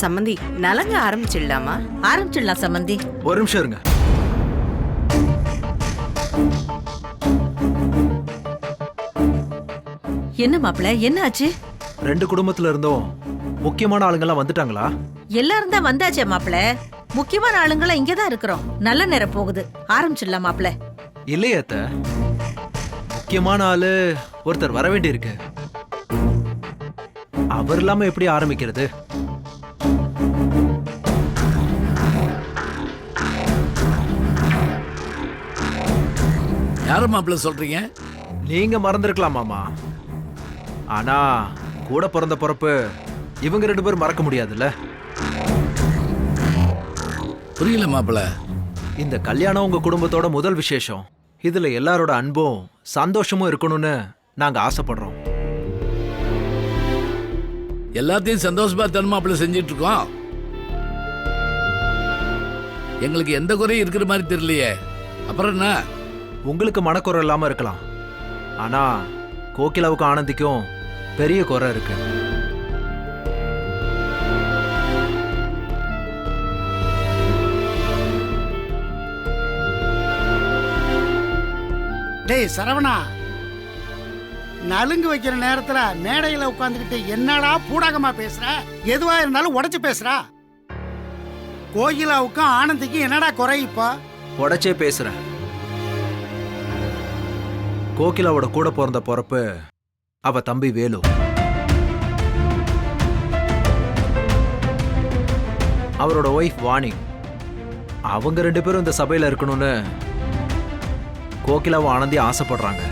சம்மந்தி நலங்க ஆரம்பிச்சிடலாமா? ஆரம்பிச்சிடலாம் சம்மந்தி. ஒரு நிமிஷம் இருங்க. என்ன மாப்பிள்ள, என்ன ஆச்சு? ரெண்டு குடும்பத்துல இருந்தும் முக்கியமான ஆளுங்கெல்லாம் வந்துட்டாங்களா? எல்லாரும் தான் வந்தாச்சே மாப்பிள்ள. முக்கியமான ஆளுங்களாம் இங்கதான் இருக்கிறோம். நல்ல நேரம் போகுது, ஆரம்பிச்சிடலாம் மாப்பிள்ள. இல்லையே அத்த, முக்கியமான ஆளு ஒருத்தர் வர வேண்டி இருக்கு. அவர் இல்லாம எப்படி ஆரம்பிக்கிறது? யார மாப்பிள்ள சொல்றீங்க? நீங்க மறந்துருக்கலாம் மாமா. ஆனா கூட பிறந்த பிறப்பு இவங்க ரெண்டு பேரும் மறக்க முடியாதுல்ல. புரியல மாப்பிள்ள. இந்த கல்யாணம் உங்க குடும்பத்தோட முதல் விசேஷம். இதுல எல்லாரோட அன்பும் சந்தோஷமும் இருக்கணும்னு நாங்க ஆசைப்படுறோம். எல்லாத்தையும் சந்தோஷமா தன் மாப்பிள்ள செஞ்சிட்டு இருக்கோம். எங்களுக்கு எந்த குறையும் இருக்கிற மாதிரி தெரியலையே. அப்புறம் என்ன? உங்களுக்கு மனக்குறை இல்லாம இருக்கலாம், ஆனா கோகிலாவுக்கும் ஆனந்திக்கும் பெரிய குறை இருக்கு. டேய் சரவணா, நலுங்கு வைக்கிற நேரத்துல மேடையில உட்காந்துக்கிட்டு என்னடா பூடாகமா பேசுற? எதுவா இருந்தாலும் உடைச்சு பேசுறா. கோகிலாவுக்கும் ஆனந்திக்கும் என்னடா குறை? இப்போ உடைச்சே பேசுறேன். கோகிலாவோட கூட பிறந்த பிறப்பு அவ தம்பி வேலு. அவரோட ஒய்ஃப் வாணி. அவங்க ரெண்டு பேரும் இந்த சபையில இருக்கணும்னு கோகிலாவும் ஆனந்தி ஆசைப்படுறாங்க.